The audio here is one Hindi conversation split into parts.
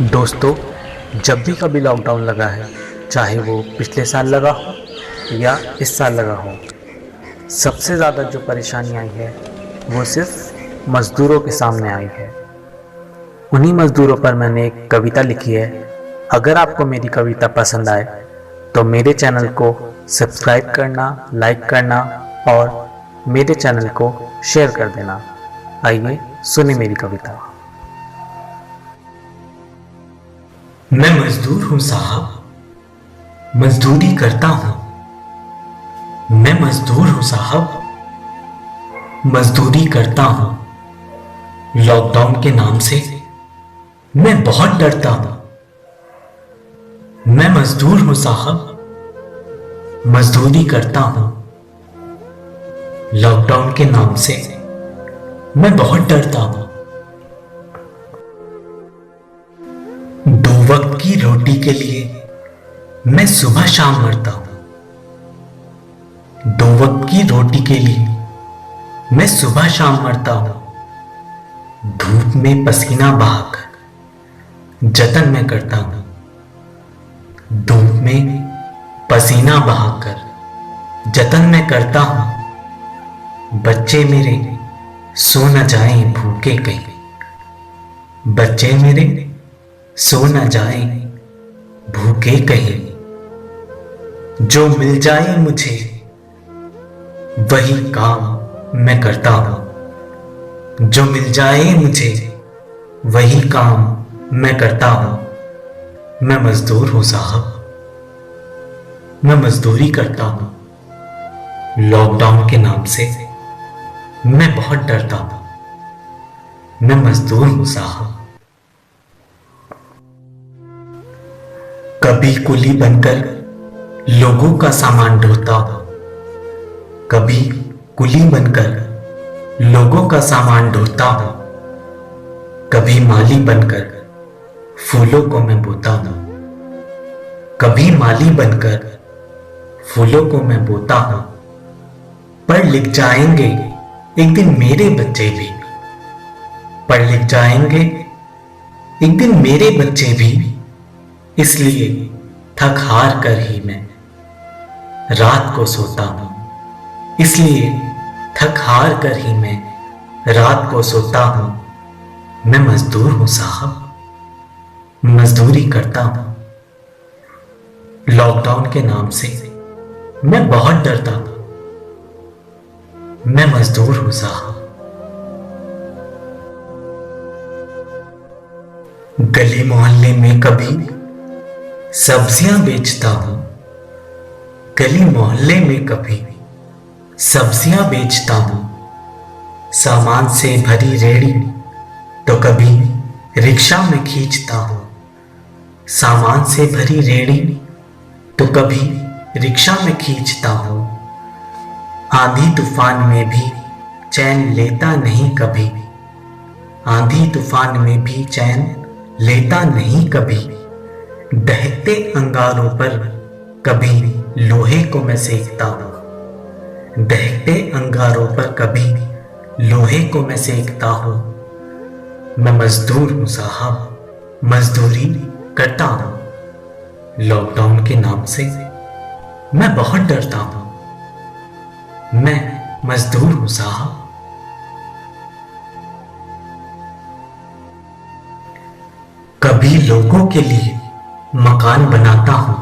दोस्तों, जब भी कभी लॉकडाउन लगा है, चाहे वो पिछले साल लगा हो या इस साल लगा हो, सबसे ज़्यादा जो परेशानी आई है वो सिर्फ मज़दूरों के सामने आई है। उन्हीं मज़दूरों पर मैंने एक कविता लिखी है। अगर आपको मेरी कविता पसंद आए तो मेरे चैनल को सब्सक्राइब करना, लाइक करना और मेरे चैनल को शेयर कर देना। आइए सुने मेरी कविता। मैं मजदूर हूं साहब, मजदूरी करता हूं। मैं मजदूर हूं साहब, मजदूरी करता हूं। लॉकडाउन के नाम से मैं बहुत डरता हूं। मैं मजदूर हूं साहब, मजदूरी करता हूं। लॉकडाउन के नाम से मैं बहुत डरता हूं। दो वक्त की रोटी के लिए मैं सुबह शाम मरता हूं। दो वक्त की रोटी के लिए मैं सुबह शाम मरता हूं। धूप में पसीना बहाकर जतन मैं करता हूं। धूप में पसीना बहाकर जतन मैं करता हूं। बच्चे मेरे सो न जाएं भूखे कहीं। बच्चे मेरे सो न जाए भूखे कहीं। जो मिल जाए मुझे वही काम मैं करता हूं। जो मिल जाए मुझे वही काम मैं करता हूं। मैं मजदूर हूं साहब, मैं मजदूरी करता हूं। लॉकडाउन के नाम से मैं बहुत डरता हूं। मैं मजदूर हूं साहब। कभी कुली बनकर लोगों का सामान ढोता हूं। कभी कुली बनकर लोगों का सामान ढोता हूं। कभी माली बनकर फूलों को मैं बोता हूं। कभी माली बनकर फूलों को मैं बोता हूं। पढ़ लिख जाएंगे एक दिन मेरे बच्चे भी। पढ़ लिख जाएंगे एक दिन मेरे बच्चे भी। इसलिए थक हार कर ही मैं रात को सोता हूं। इसलिए थक हार कर ही मैं रात को सोता हूं। मैं मजदूर हूं साहब, मजदूरी करता हूं। लॉकडाउन के नाम से मैं बहुत डरता हूं। मैं मजदूर हूं साहब। गली मोहल्ले में कभी सब्जियां बेचता हूं। गली मोहल्ले में कभी सब्जियां बेचता हूं। सामान से भरी रेड़ी तो कभी रिक्शा में खींचता हूं। सामान से भरी रेड़ी तो कभी रिक्शा में खींचता हूं। आंधी तूफान में भी चैन लेता नहीं कभी। आंधी तूफान में भी चैन लेता नहीं कभी। दहकते अंगारों पर कभी लोहे को मैं सेकता हूं। दहकते अंगारों पर कभी लोहे को मैं सेकता हूं। मैं मजदूर हूं साहब, मजदूरी करता हूं। लॉकडाउन के नाम से मैं बहुत डरता हूं। मैं मजदूर हूं साहब। कभी लोगों के लिए मकान बनाता हूं।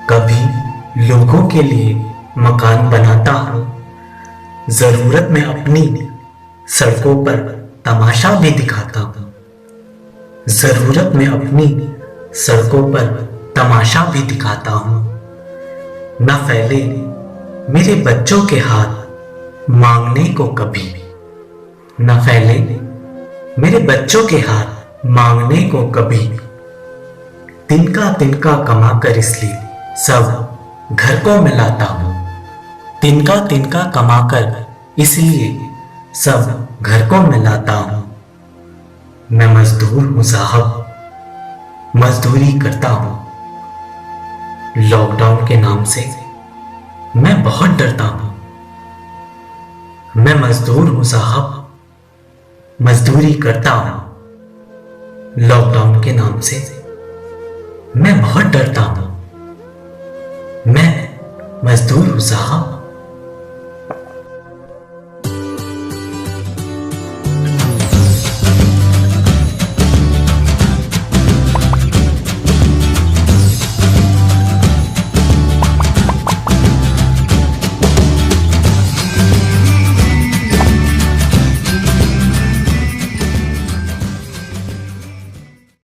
कभी लोगों के लिए मकान बनाता हूं। जरूरत में अपनी सड़कों पर तमाशा भी दिखाता हूं। जरूरत में अपनी सड़कों पर तमाशा भी दिखाता हूं। न फैले मेरे बच्चों के हाथ मांगने को कभी। न फैले मेरे बच्चों के हाथ मांगने को कभी। तिनका तिनका कमाकर इसलिए सब घर को मैं लाता हूं। तिनका तिनका कमाकर इसलिए सब घर को मैं लाता हूं। मैं मजदूर हूं साहब, मजदूरी करता हूं। लॉकडाउन के नाम से मैं बहुत डरता हूं। मैं मजदूर हूं साहब, मजदूरी करता हूं। लॉकडाउन के नाम से मैं बहुत डरता हूं। मैं मजदूर हूं साहब,